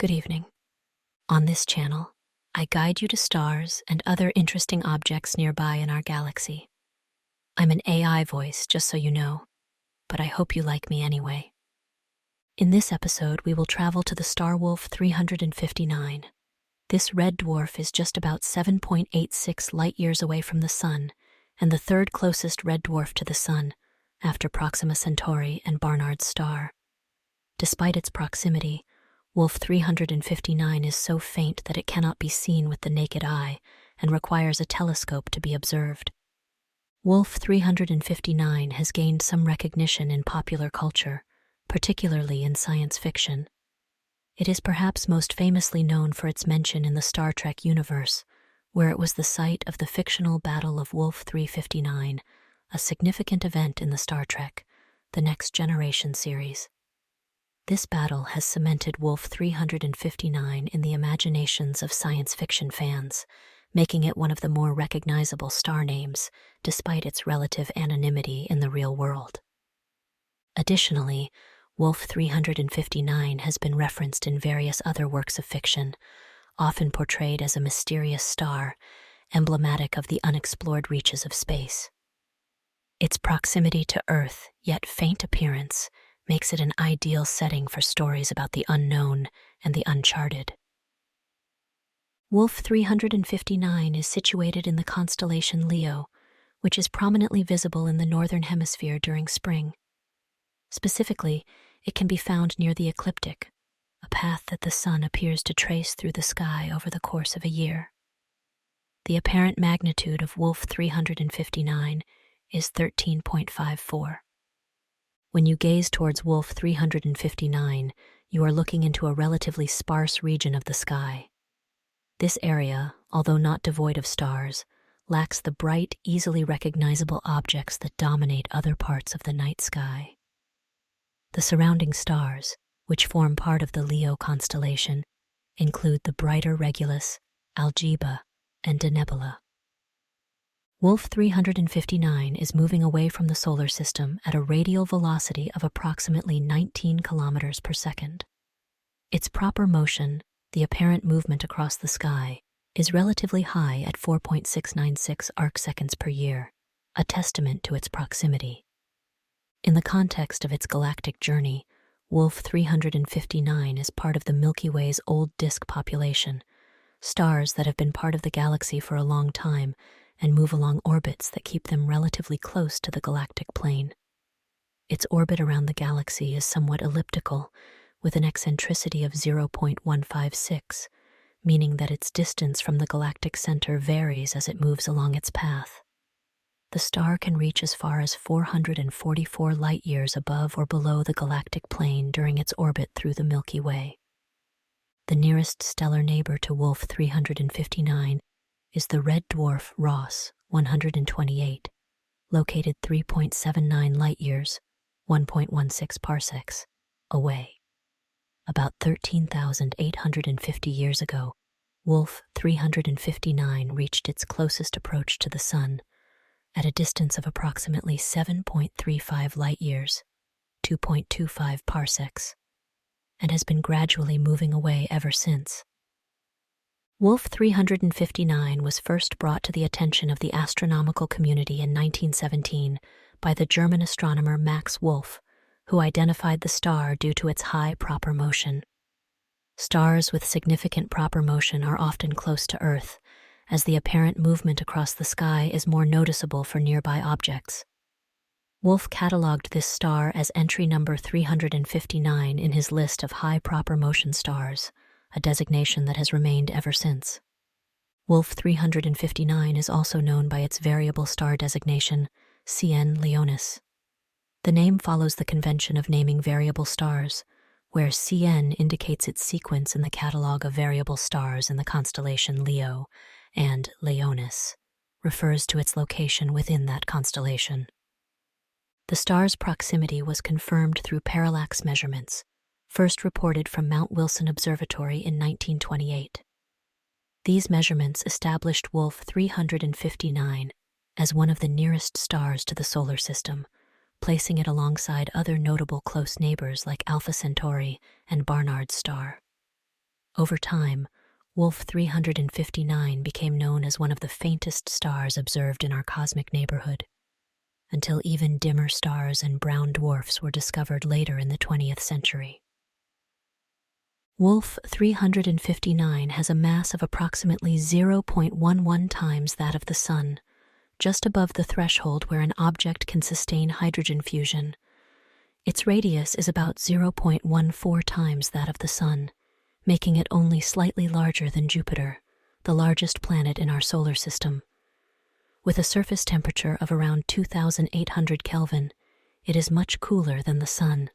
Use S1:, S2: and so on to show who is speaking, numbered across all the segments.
S1: Good evening. On this channel, I guide you to stars and other interesting objects nearby in our galaxy. I'm an AI voice, just so you know, but I hope you like me anyway. In this episode, we will travel to the star Wolf 359. This red dwarf is just about 7.86 light-years away from the Sun, and the third closest red dwarf to the Sun, after Proxima Centauri and Barnard's star. Despite its proximity, Wolf 359 is so faint that it cannot be seen with the naked eye and requires a telescope to be observed. Wolf 359 has gained some recognition in popular culture, particularly in science fiction. It is perhaps most famously known for its mention in the Star Trek universe, where it was the site of the fictional Battle of Wolf 359, a significant event in the Star Trek, The Next Generation series. This battle has cemented Wolf 359 in the imaginations of science fiction fans, making it one of the more recognizable star names, despite its relative anonymity in the real world. Additionally, Wolf 359 has been referenced in various other works of fiction, often portrayed as a mysterious star, emblematic of the unexplored reaches of space. Its proximity to Earth, yet faint appearance, makes it an ideal setting for stories about the unknown and the uncharted. Wolf 359 is situated in the constellation Leo, which is prominently visible in the northern hemisphere during spring. Specifically, it can be found near the ecliptic, a path that the Sun appears to trace through the sky over the course of a year. The apparent magnitude of Wolf 359 is 13.54. When you gaze towards Wolf 359, you are looking into a relatively sparse region of the sky. This area, although not devoid of stars, lacks the bright, easily recognizable objects that dominate other parts of the night sky. The surrounding stars, which form part of the Leo constellation, include the brighter Regulus, Algeba, and Denebula. Wolf 359 is moving away from the solar system at a radial velocity of approximately 19 kilometers per second. Its proper motion, the apparent movement across the sky, is relatively high at 4.696 arcseconds per year, a testament to its proximity. In the context of its galactic journey, Wolf 359 is part of the Milky Way's old disk population, stars that have been part of the galaxy for a long time and move along orbits that keep them relatively close to the galactic plane. Its orbit around the galaxy is somewhat elliptical, with an eccentricity of 0.156, meaning that its distance from the galactic center varies as it moves along its path. The star can reach as far as 444 light-years above or below the galactic plane during its orbit through the Milky Way. The nearest stellar neighbor to Wolf 359 is the red dwarf Ross 128, located 3.79 light-years, 1.16 parsecs, away. About 13,850 years ago, Wolf 359 reached its closest approach to the Sun, at a distance of approximately 7.35 light-years, 2.25 parsecs, and has been gradually moving away ever since. Wolf 359 was first brought to the attention of the astronomical community in 1917 by the German astronomer Max Wolf, who identified the star due to its high proper motion. Stars with significant proper motion are often close to Earth, as the apparent movement across the sky is more noticeable for nearby objects. Wolf catalogued this star as entry number 359 in his list of high proper motion stars, a designation that has remained ever since. Wolf 359 is also known by its variable star designation, Cn Leonis. The name follows the convention of naming variable stars, where Cn indicates its sequence in the catalog of variable stars in the constellation Leo, and Leonis refers to its location within that constellation. The star's proximity was confirmed through parallax measurements, first reported from Mount Wilson Observatory in 1928. These measurements established Wolf 359 as one of the nearest stars to the solar system, placing it alongside other notable close neighbors like Alpha Centauri and Barnard's star. Over time, Wolf 359 became known as one of the faintest stars observed in our cosmic neighborhood, until even dimmer stars and brown dwarfs were discovered later in the 20th century. Wolf 359 has a mass of approximately 0.11 times that of the Sun, just above the threshold where an object can sustain hydrogen fusion. Its radius is about 0.14 times that of the Sun, making it only slightly larger than Jupiter, the largest planet in our solar system. With a surface temperature of around 2,800 Kelvin, it is much cooler than the Sun.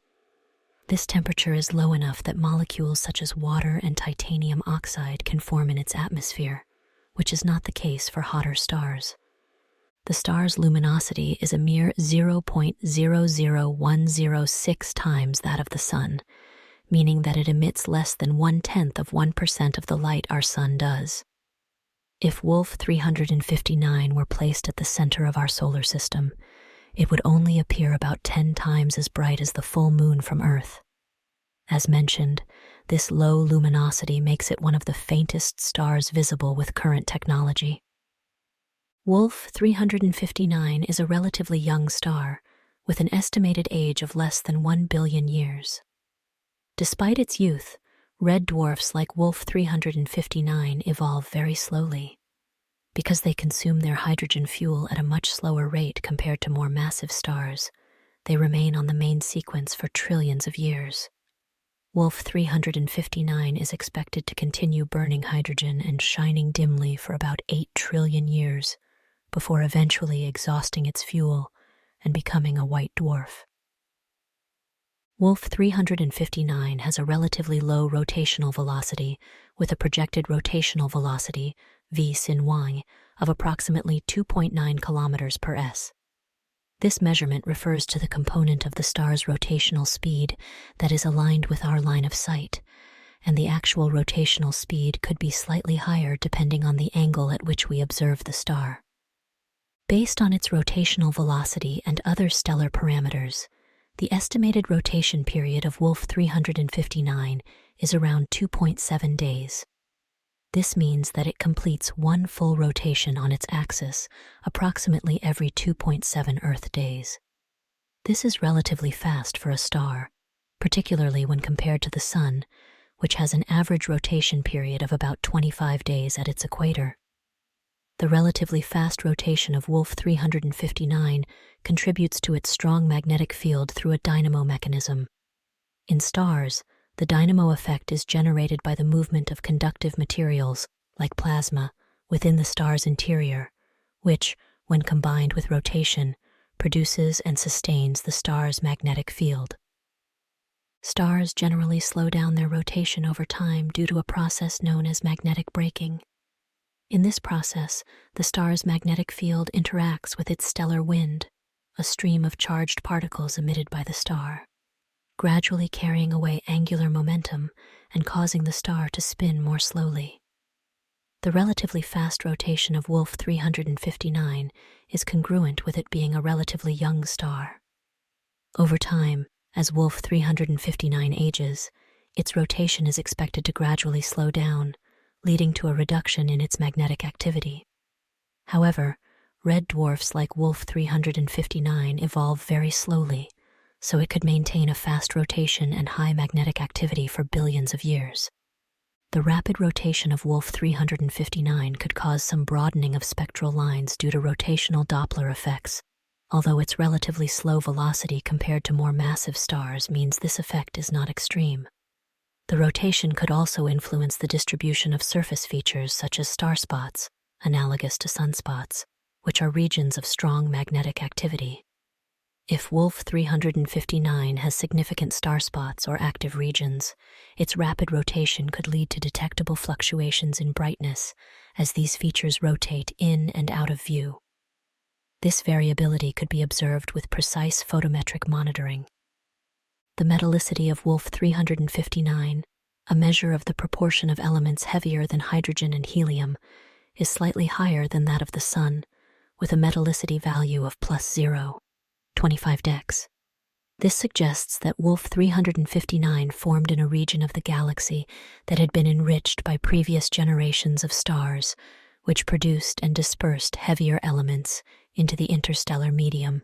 S1: This temperature is low enough that molecules such as water and titanium oxide can form in its atmosphere, which is not the case for hotter stars. The star's luminosity is a mere 0.00106 times that of the Sun, meaning that it emits less than 0.1% of the light our Sun does. If Wolf 359 were placed at the center of our solar system, it would only appear about 10 times as bright as the full moon from Earth. As mentioned, this low luminosity makes it one of the faintest stars visible with current technology. Wolf 359 is a relatively young star, with an estimated age of less than 1 billion years. Despite its youth, red dwarfs like Wolf 359 evolve very slowly. Because they consume their hydrogen fuel at a much slower rate compared to more massive stars, they remain on the main sequence for trillions of years. Wolf 359 is expected to continue burning hydrogen and shining dimly for about 8 trillion years, before eventually exhausting its fuel and becoming a white dwarf. Wolf 359 has a relatively low rotational velocity, with a projected rotational velocity, v sin y, of approximately 2.9 kilometers per s. This measurement refers to the component of the star's rotational speed that is aligned with our line of sight, and the actual rotational speed could be slightly higher depending on the angle at which we observe the star. Based on its rotational velocity and other stellar parameters, the estimated rotation period of Wolf 359 is around 2.7 days. This means that it completes one full rotation on its axis approximately every 2.7 Earth days. This is relatively fast for a star, particularly when compared to the Sun, which has an average rotation period of about 25 days at its equator. The relatively fast rotation of Wolf 359 contributes to its strong magnetic field through a dynamo mechanism. In stars, the dynamo effect is generated by the movement of conductive materials, like plasma, within the star's interior, which, when combined with rotation, produces and sustains the star's magnetic field. Stars generally slow down their rotation over time due to a process known as magnetic braking. In this process, the star's magnetic field interacts with its stellar wind, a stream of charged particles emitted by the star, gradually carrying away angular momentum and causing the star to spin more slowly. The relatively fast rotation of Wolf 359 is congruent with it being a relatively young star. Over time, as Wolf 359 ages, its rotation is expected to gradually slow down, leading to a reduction in its magnetic activity. However, red dwarfs like Wolf 359 evolve very slowly, so it could maintain a fast rotation and high magnetic activity for billions of years. The rapid rotation of Wolf 359 could cause some broadening of spectral lines due to rotational Doppler effects, although its relatively slow velocity compared to more massive stars means this effect is not extreme. The rotation could also influence the distribution of surface features such as star spots, analogous to sunspots, which are regions of strong magnetic activity. If Wolf 359 has significant star spots or active regions, its rapid rotation could lead to detectable fluctuations in brightness as these features rotate in and out of view. This variability could be observed with precise photometric monitoring. The metallicity of Wolf 359, a measure of the proportion of elements heavier than hydrogen and helium, is slightly higher than that of the Sun, with a metallicity value of +0.25 dex. This suggests that Wolf 359 formed in a region of the galaxy that had been enriched by previous generations of stars, which produced and dispersed heavier elements into the interstellar medium.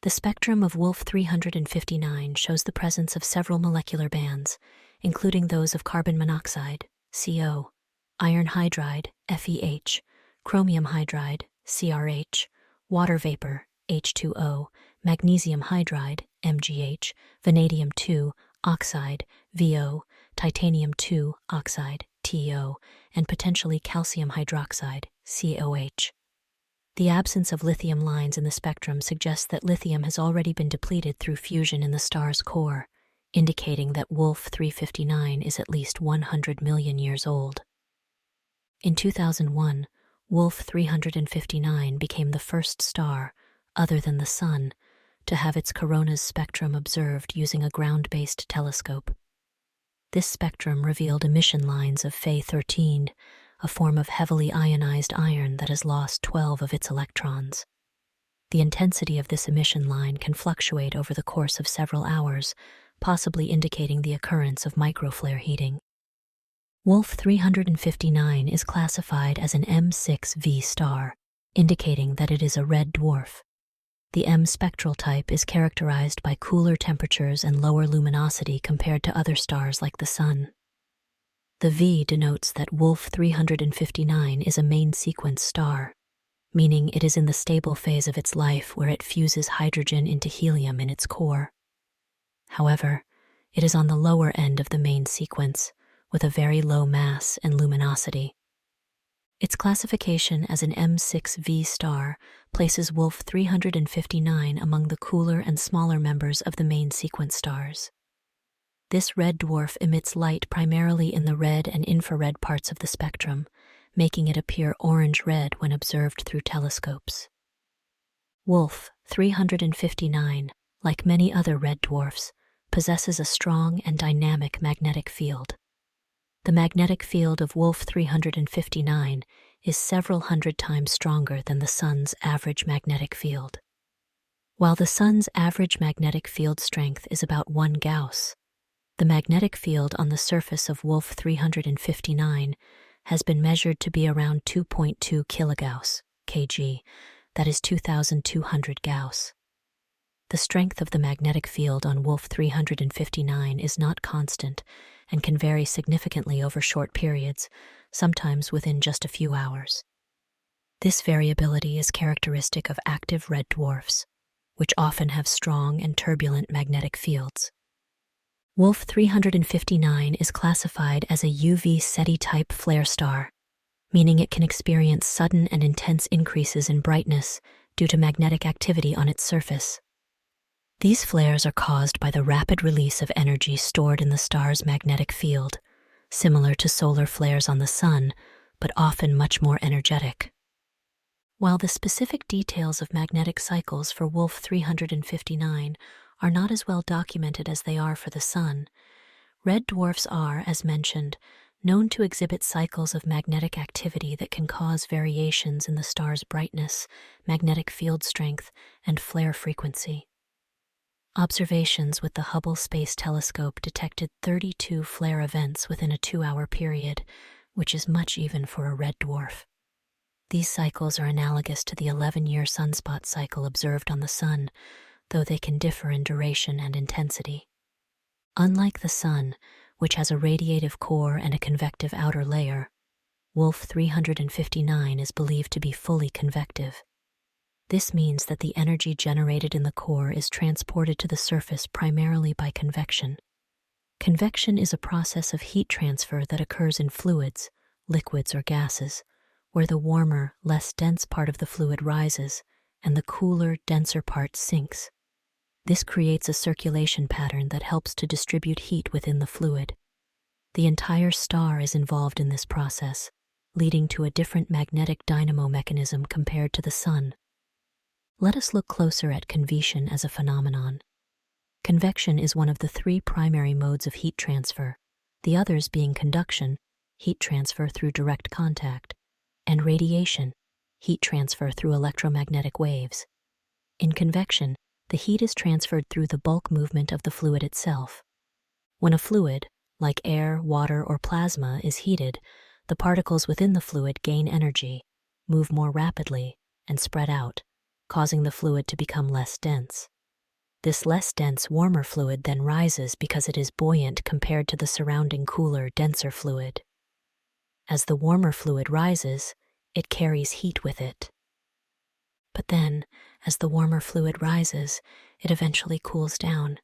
S1: The spectrum of Wolf 359 shows the presence of several molecular bands, including those of carbon monoxide, CO, iron hydride, FeH, chromium hydride, CrH, water vapor, H2O, magnesium hydride, MgH, vanadium-2 oxide, VO, titanium-2 oxide, TO, and potentially calcium hydroxide, COH. The absence of lithium lines in the spectrum suggests that lithium has already been depleted through fusion in the star's core, indicating that Wolf 359 is at least 100 million years old. In 2001, Wolf 359 became the first star, other than the Sun, to have its corona's spectrum observed using a ground-based telescope. This spectrum revealed emission lines of Fe13, a form of heavily ionized iron that has lost 12 of its electrons. The intensity of this emission line can fluctuate over the course of several hours, possibly indicating the occurrence of microflare heating. Wolf 359 is classified as an M6V star, indicating that it is a red dwarf. The M spectral type is characterized by cooler temperatures and lower luminosity compared to other stars like the Sun. The V denotes that Wolf 359 is a main sequence star, meaning it is in the stable phase of its life where it fuses hydrogen into helium in its core. However, it is on the lower end of the main sequence, with a very low mass and luminosity. Its classification as an M6V star places Wolf 359 among the cooler and smaller members of the main sequence stars. This red dwarf emits light primarily in the red and infrared parts of the spectrum, making it appear orange-red when observed through telescopes. Wolf 359, like many other red dwarfs, possesses a strong and dynamic magnetic field. The magnetic field of Wolf 359 is several hundred times stronger than the Sun's average magnetic field. While the Sun's average magnetic field strength is about 1 Gauss, the magnetic field on the surface of Wolf 359 has been measured to be around 2.2 kilogauss, kg, that is 2,200 Gauss. The strength of the magnetic field on Wolf 359 is not constant and can vary significantly over short periods, sometimes within just a few hours. This variability is characteristic of active red dwarfs, which often have strong and turbulent magnetic fields. Wolf 359 is classified as a UV SETI-type flare star, meaning it can experience sudden and intense increases in brightness due to magnetic activity on its surface. These flares are caused by the rapid release of energy stored in the star's magnetic field, similar to solar flares on the Sun, but often much more energetic. While the specific details of magnetic cycles for Wolf 359 are not as well documented as they are for the Sun, red dwarfs are, as mentioned, known to exhibit cycles of magnetic activity that can cause variations in the star's brightness, magnetic field strength, and flare frequency. Observations with the Hubble Space Telescope detected 32 flare events within a 2-hour period, which is much even for a red dwarf. These cycles are analogous to the 11-year sunspot cycle observed on the Sun, though they can differ in duration and intensity. Unlike the Sun, which has a radiative core and a convective outer layer, Wolf 359 is believed to be fully convective. This means that the energy generated in the core is transported to the surface primarily by convection. Convection is a process of heat transfer that occurs in fluids, liquids or gases, where the warmer, less dense part of the fluid rises and the cooler, denser part sinks. This creates a circulation pattern that helps to distribute heat within the fluid. The entire star is involved in this process, leading to a different magnetic dynamo mechanism compared to the Sun. Let us look closer at convection as a phenomenon. Convection is one of the 3 primary modes of heat transfer, the others being conduction, heat transfer through direct contact, and radiation, heat transfer through electromagnetic waves. In convection, the heat is transferred through the bulk movement of the fluid itself. When a fluid, like air, water, or plasma, is heated, the particles within the fluid gain energy, move more rapidly, and spread out, causing the fluid to become less dense. This less dense, warmer fluid then rises because it is buoyant compared to the surrounding cooler, denser fluid. As the warmer fluid rises, it carries heat with it. But then, as the warmer fluid rises, it eventually cools down,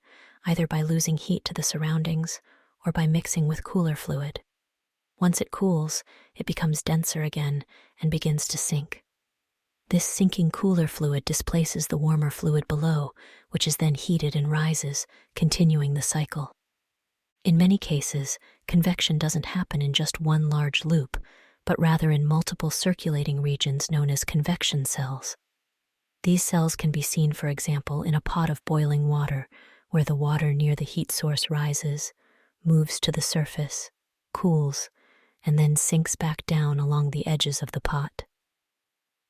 S1: either by losing heat to the surroundings or by mixing with cooler fluid. Once it cools, it becomes denser again and begins to sink. This sinking cooler fluid displaces the warmer fluid below, which is then heated and rises, continuing the cycle. In many cases, convection doesn't happen in just one large loop, but rather in multiple circulating regions known as convection cells. These cells can be seen, for example, in a pot of boiling water, where the water near the heat source rises, moves to the surface, cools, and then sinks back down along the edges of the pot.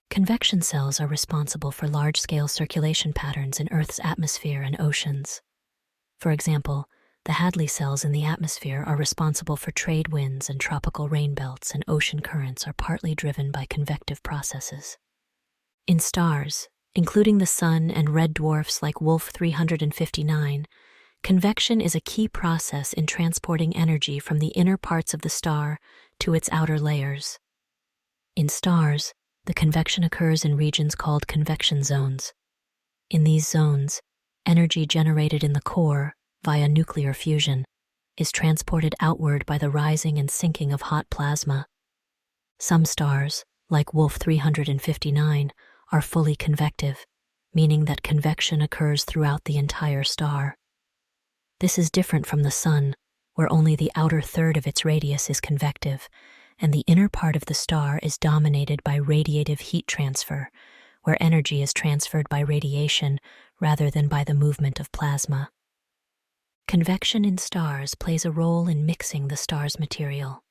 S1: Convection cells are responsible for large-scale circulation patterns in Earth's atmosphere and oceans. For example, the Hadley cells in the atmosphere are responsible for trade winds, and tropical rain belts and ocean currents are partly driven by convective processes. In stars, including the Sun and red dwarfs like Wolf 359, convection is a key process in transporting energy from the inner parts of the star to its outer layers. In stars, the convection occurs in regions called convection zones. In these zones, energy generated in the core, via nuclear fusion, is transported outward by the rising and sinking of hot plasma. Some stars, like Wolf 359, are fully convective, meaning that convection occurs throughout the entire star. This is different from the Sun, where only the outer third of its radius is convective, and the inner part of the star is dominated by radiative heat transfer, where energy is transferred by radiation rather than by the movement of plasma. Convection in stars plays a role in mixing the star's material.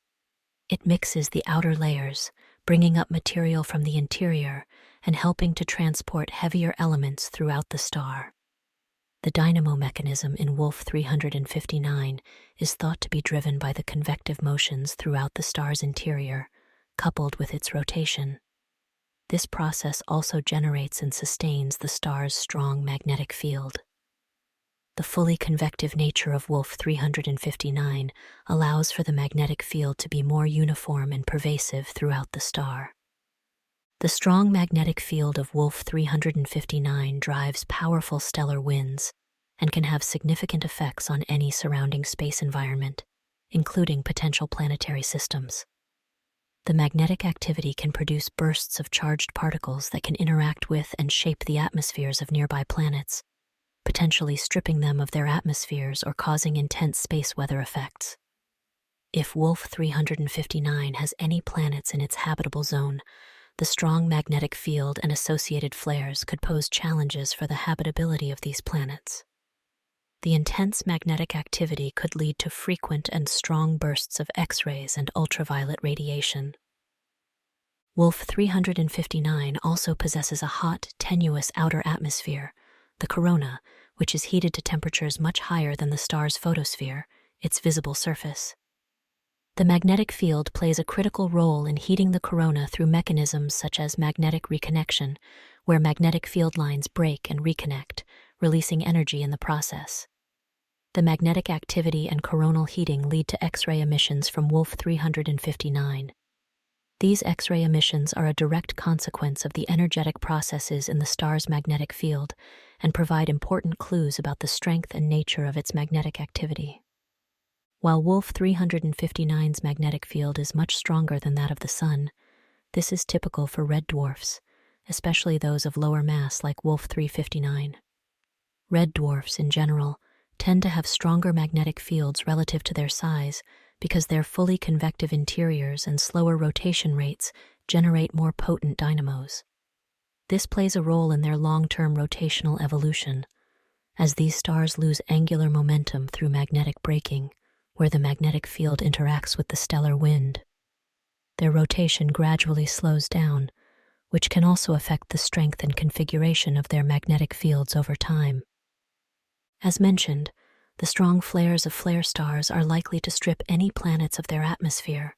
S1: It mixes the outer layers, bringing up material from the interior and helping to transport heavier elements throughout the star. The dynamo mechanism in Wolf 359 is thought to be driven by the convective motions throughout the star's interior, coupled with its rotation. This process also generates and sustains the star's strong magnetic field. The fully convective nature of Wolf 359 allows for the magnetic field to be more uniform and pervasive throughout the star. The strong magnetic field of Wolf 359 drives powerful stellar winds and can have significant effects on any surrounding space environment, including potential planetary systems. The magnetic activity can produce bursts of charged particles that can interact with and shape the atmospheres of nearby planets, potentially stripping them of their atmospheres or causing intense space weather effects. If Wolf 359 has any planets in its habitable zone, the strong magnetic field and associated flares could pose challenges for the habitability of these planets. The intense magnetic activity could lead to frequent and strong bursts of X-rays and ultraviolet radiation. Wolf 359 also possesses a hot, tenuous outer atmosphere, the corona, which is heated to temperatures much higher than the star's photosphere, its visible surface. The magnetic field plays a critical role in heating the corona through mechanisms such as magnetic reconnection, where magnetic field lines break and reconnect, releasing energy in the process. The magnetic activity and coronal heating lead to X-ray emissions from Wolf 359. These X-ray emissions are a direct consequence of the energetic processes in the star's magnetic field and provide important clues about the strength and nature of its magnetic activity. While Wolf 359's magnetic field is much stronger than that of the Sun, this is typical for red dwarfs, especially those of lower mass like Wolf 359. Red dwarfs, in general, tend to have stronger magnetic fields relative to their size because their fully convective interiors and slower rotation rates generate more potent dynamos. This plays a role in their long-term rotational evolution, as these stars lose angular momentum through magnetic braking, where the magnetic field interacts with the stellar wind. Their rotation gradually slows down, which can also affect the strength and configuration of their magnetic fields over time. As mentioned, the strong flares of flare stars are likely to strip any planets of their atmosphere,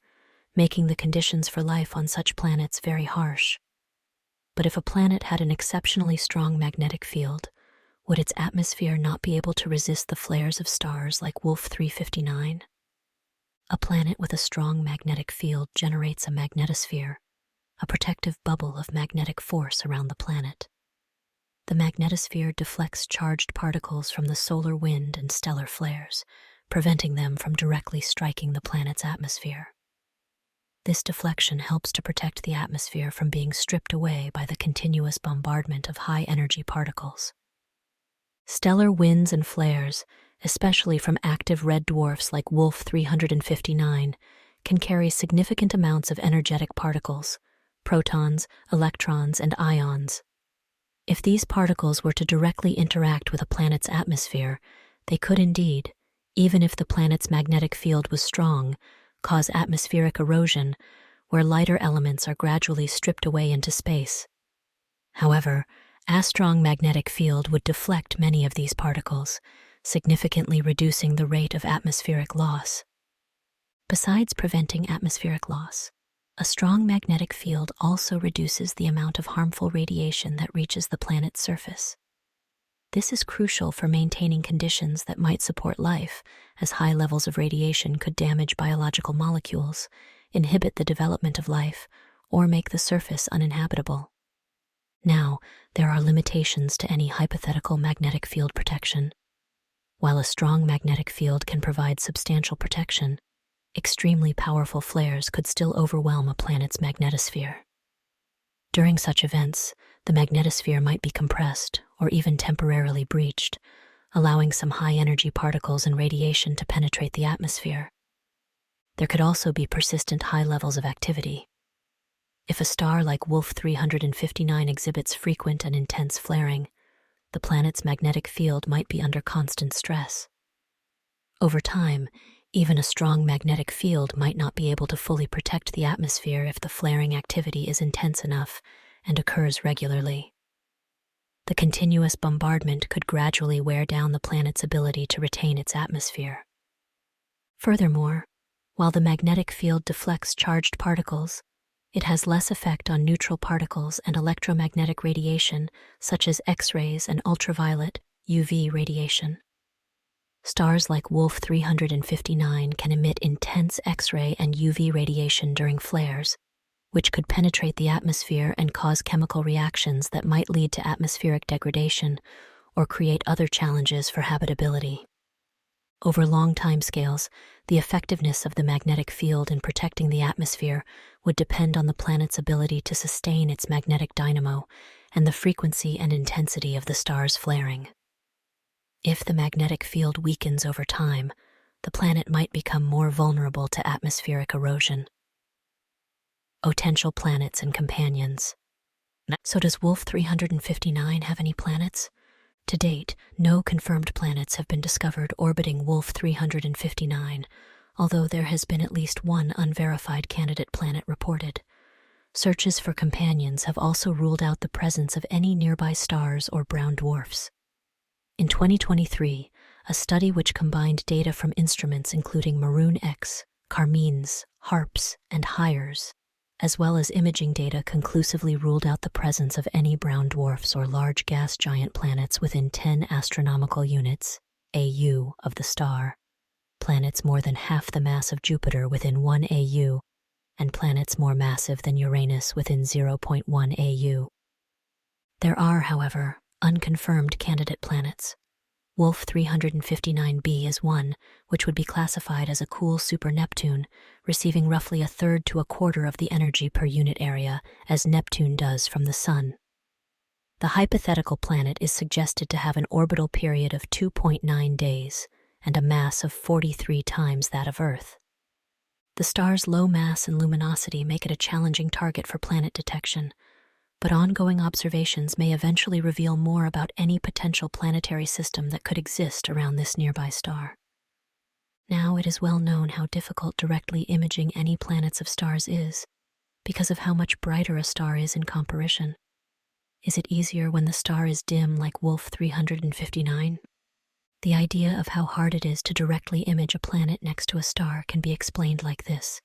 S1: making the conditions for life on such planets very harsh. But if a planet had an exceptionally strong magnetic field, would its atmosphere not be able to resist the flares of stars like Wolf 359? A planet with a strong magnetic field generates a magnetosphere, a protective bubble of magnetic force around the planet. The magnetosphere deflects charged particles from the solar wind and stellar flares, preventing them from directly striking the planet's atmosphere. This deflection helps to protect the atmosphere from being stripped away by the continuous bombardment of high-energy particles. Stellar winds and flares, especially from active red dwarfs like Wolf 359, can carry significant amounts of energetic particles, protons, electrons, and ions. If these particles were to directly interact with a planet's atmosphere, they could indeed, even if the planet's magnetic field was strong, cause atmospheric erosion, where lighter elements are gradually stripped away into space. However, a strong magnetic field would deflect many of these particles, significantly reducing the rate of atmospheric loss. Besides preventing atmospheric loss, a strong magnetic field also reduces the amount of harmful radiation that reaches the planet's surface. This is crucial for maintaining conditions that might support life, as high levels of radiation could damage biological molecules, inhibit the development of life, or make the surface uninhabitable. Now, there are limitations to any hypothetical magnetic field protection. While a strong magnetic field can provide substantial protection, extremely powerful flares could still overwhelm a planet's magnetosphere. During such events, the magnetosphere might be compressed or even temporarily breached, allowing some high-energy particles and radiation to penetrate the atmosphere. There could also be persistent high levels of activity. If a star like Wolf 359 exhibits frequent and intense flaring, the planet's magnetic field might be under constant stress. Over time, even a strong magnetic field might not be able to fully protect the atmosphere if the flaring activity is intense enough and occurs regularly. The continuous bombardment could gradually wear down the planet's ability to retain its atmosphere. Furthermore, while the magnetic field deflects charged particles, it has less effect on neutral particles and electromagnetic radiation, such as X-rays and ultraviolet (UV) radiation. Stars like Wolf 359 can emit intense X-ray and UV radiation during flares, which could penetrate the atmosphere and cause chemical reactions that might lead to atmospheric degradation or create other challenges for habitability. Over long timescales, the effectiveness of the magnetic field in protecting the atmosphere would depend on the planet's ability to sustain its magnetic dynamo and the frequency and intensity of the star's flaring. If the magnetic field weakens over time, the planet might become more vulnerable to atmospheric erosion. Potential planets and companions. So does Wolf 359 have any planets? To date, no confirmed planets have been discovered orbiting Wolf 359, although there has been at least one unverified candidate planet reported. Searches for companions have also ruled out the presence of any nearby stars or brown dwarfs. In 2023, a study which combined data from instruments including Maroon X, Carmenes, HARPS, and HIRES, as well as imaging data conclusively ruled out the presence of any brown dwarfs or large gas giant planets within 10 astronomical units, AU, of the star, planets more than half the mass of Jupiter within 1 AU, and planets more massive than Uranus within 0.1 AU. There are, however, unconfirmed candidate planets. Wolf 359b is one, which would be classified as a cool super-Neptune, receiving roughly a third to a quarter of the energy per unit area as Neptune does from the Sun. The hypothetical planet is suggested to have an orbital period of 2.9 days and a mass of 43 times that of Earth. The star's low mass and luminosity make it a challenging target for planet detection, but ongoing observations may eventually reveal more about any potential planetary system that could exist around this nearby star. Now it is well known how difficult directly imaging any planets of stars is. because of how much brighter a star is in comparison. Is it easier when the star is dim like Wolf 359? The idea of how hard it is to directly image a planet next to a star can be explained like this.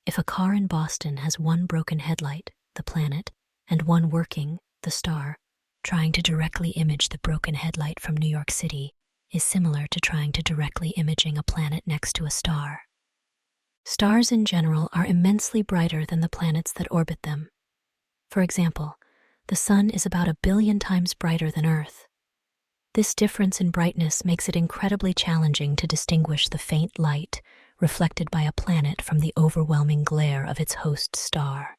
S1: If a car in Boston has one broken headlight, the planet, and one working, the star, trying to directly image the broken headlight from New York City is similar to trying to directly imaging a planet next to a star. Stars in general are immensely brighter than the planets that orbit them. For example, the Sun is about 1 billion times brighter than Earth. This difference in brightness makes it incredibly challenging to distinguish the faint light reflected by a planet from the overwhelming glare of its host star.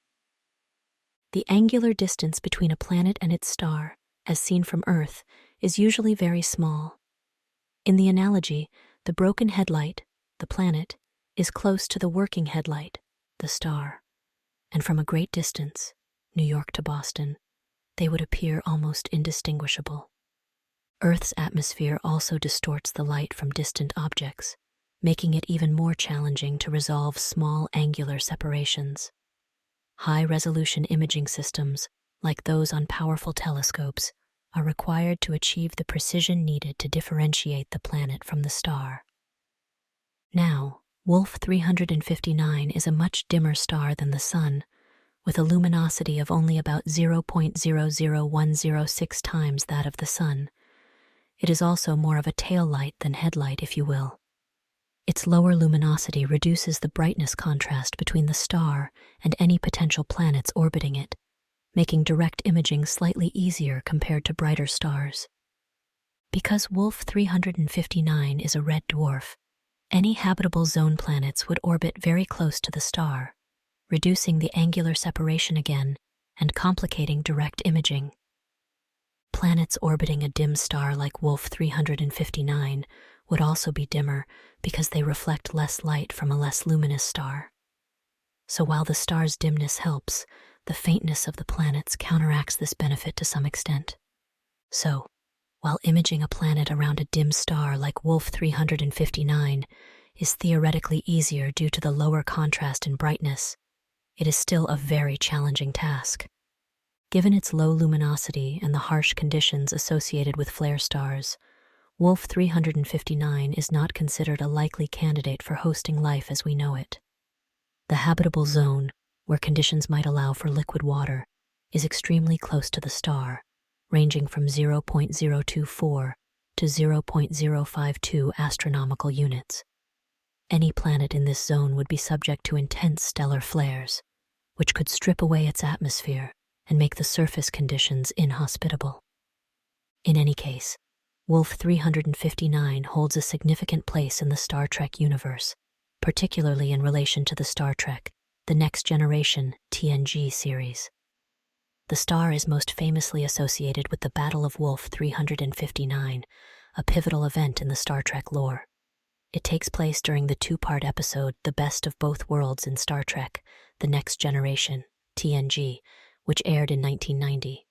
S1: The angular distance between a planet and its star, as seen from Earth, is usually very small. In the analogy, the broken headlight, the planet, is close to the working headlight, the star, and from a great distance, New York to Boston, they would appear almost indistinguishable. Earth's atmosphere also distorts the light from distant objects, making it even more challenging to resolve small angular separations. High-resolution imaging systems, like those on powerful telescopes, are required to achieve the precision needed to differentiate the planet from the star. Now, Wolf 359 is a much dimmer star than the Sun, with a luminosity of only about 0.00106 times that of the Sun. It is also more of a tail light than headlight, if you will. Its lower luminosity reduces the brightness contrast between the star and any potential planets orbiting it, making direct imaging slightly easier compared to brighter stars. Because Wolf 359 is a red dwarf, any habitable zone planets would orbit very close to the star, reducing the angular separation again and complicating direct imaging. Planets orbiting a dim star like Wolf 359 would also be dimmer because they reflect less light from a less luminous star. So while the star's dimness helps, the faintness of the planets counteracts this benefit to some extent. So, while imaging a planet around a dim star like Wolf 359 is theoretically easier due to the lower contrast in brightness, it is still a very challenging task. Given its low luminosity and the harsh conditions associated with flare stars, Wolf 359 is not considered a likely candidate for hosting life as we know it. The habitable zone, where conditions might allow for liquid water, is extremely close to the star, ranging from 0.024 to 0.052 astronomical units. Any planet in this zone would be subject to intense stellar flares, which could strip away its atmosphere and make the surface conditions inhospitable. In any case, Wolf 359 holds a significant place in the Star Trek universe, particularly in relation to the Star Trek, The Next Generation (TNG) series. The star is most famously associated with the Battle of Wolf 359, a pivotal event in the Star Trek lore. It takes place during the two-part episode The Best of Both Worlds in Star Trek, The Next Generation (TNG), which aired in 1990.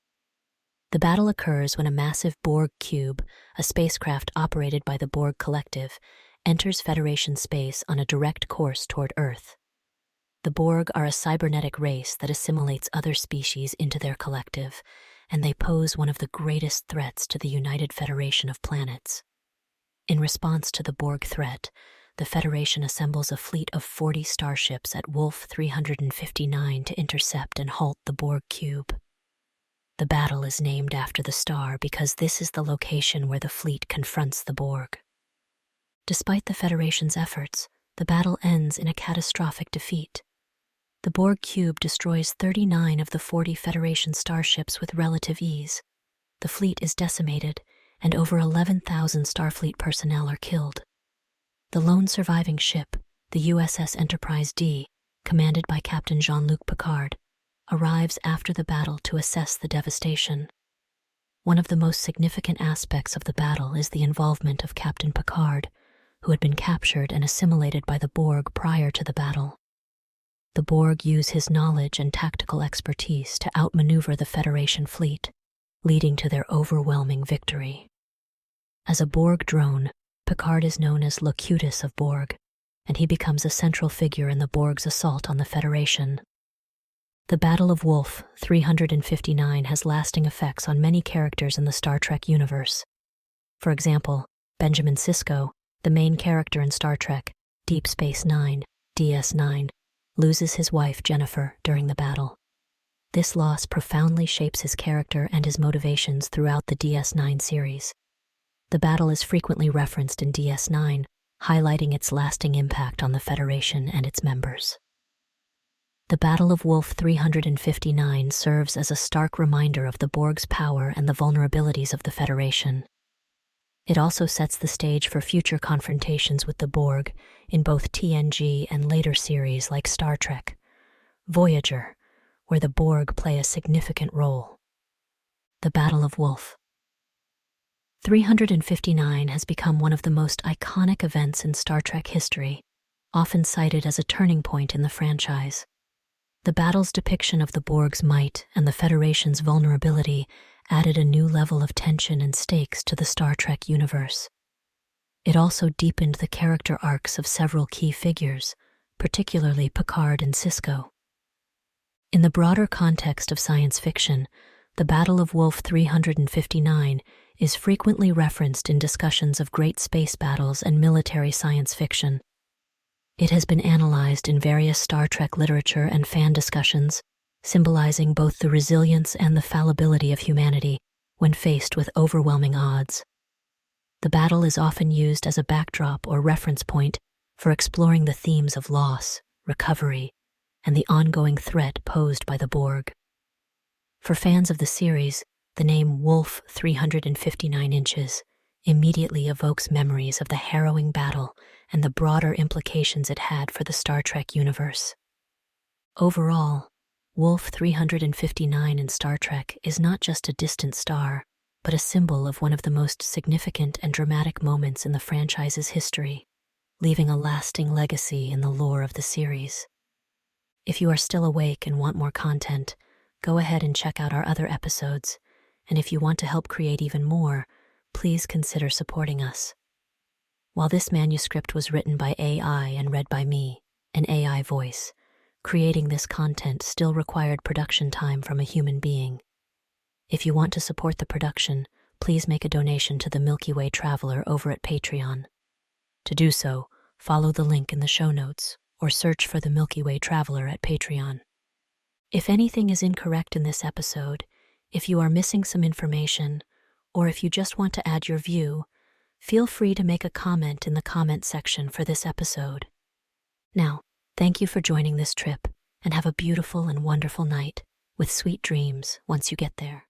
S1: The battle occurs when a massive Borg cube, a spacecraft operated by the Borg Collective, enters Federation space on a direct course toward Earth. The Borg are a cybernetic race that assimilates other species into their collective, and they pose one of the greatest threats to the United Federation of Planets. In response to the Borg threat, the Federation assembles a fleet of 40 starships at Wolf 359 to intercept and halt the Borg cube. The battle is named after the star because this is the location where the fleet confronts the Borg. Despite the Federation's efforts, the battle ends in a catastrophic defeat. The Borg cube destroys 39 of the 40 Federation starships with relative ease. The fleet is decimated, and over 11,000 Starfleet personnel are killed. The lone surviving ship, the USS Enterprise D, commanded by Captain Jean-Luc Picard, arrives after the battle to assess the devastation. One of the most significant aspects of the battle is the involvement of Captain Picard, who had been captured and assimilated by the Borg prior to the battle. The Borg use his knowledge and tactical expertise to outmaneuver the Federation fleet, leading to their overwhelming victory. As a Borg drone, Picard is known as Locutus of Borg, and he becomes a central figure in the Borg's assault on the Federation. The Battle of Wolf 359 has lasting effects on many characters in the Star Trek universe. For example, Benjamin Sisko, the main character in Star Trek Deep Space Nine, DS9, loses his wife Jennifer during the battle. This loss profoundly shapes his character and his motivations throughout the DS9 series. The battle is frequently referenced in DS9, highlighting its lasting impact on the Federation and its members. The Battle of Wolf 359 serves as a stark reminder of the Borg's power and the vulnerabilities of the Federation. It also sets the stage for future confrontations with the Borg in both TNG and later series like Star Trek Voyager, where the Borg play a significant role. The Battle of Wolf 359 has become one of the most iconic events in Star Trek history, often cited as a turning point in the franchise. The battle's depiction of the Borg's might and the Federation's vulnerability added a new level of tension and stakes to the Star Trek universe. It also deepened the character arcs of several key figures, particularly Picard and Sisko. In the broader context of science fiction, the Battle of Wolf 359 is frequently referenced in discussions of great space battles and military science fiction. It has been analyzed in various Star Trek literature and fan discussions, symbolizing both the resilience and the fallibility of humanity when faced with overwhelming odds. The battle is often used as a backdrop or reference point for exploring the themes of loss, recovery, and the ongoing threat posed by the Borg. For fans of the series, the name Wolf 359 inches immediately evokes memories of the harrowing battle and the broader implications it had for the Star Trek universe. Overall, Wolf 359 in Star Trek is not just a distant star, but a symbol of one of the most significant and dramatic moments in the franchise's history, leaving a lasting legacy in the lore of the series. If you are still awake and want more content, go ahead and check out our other episodes, and if you want to help create even more, please consider supporting us. While this manuscript was written by AI and read by me, an AI voice, creating this content still required production time from a human being. If you want to support the production, please make a donation to the Milky Way Traveler over at Patreon. To do so, follow the link in the show notes or search for the Milky Way Traveler at Patreon. If anything is incorrect in this episode, if you are missing some information, or if you just want to add your view, feel free to make a comment in the comment section for this episode. Now, thank you for joining this trip, and have a beautiful and wonderful night, with sweet dreams once you get there.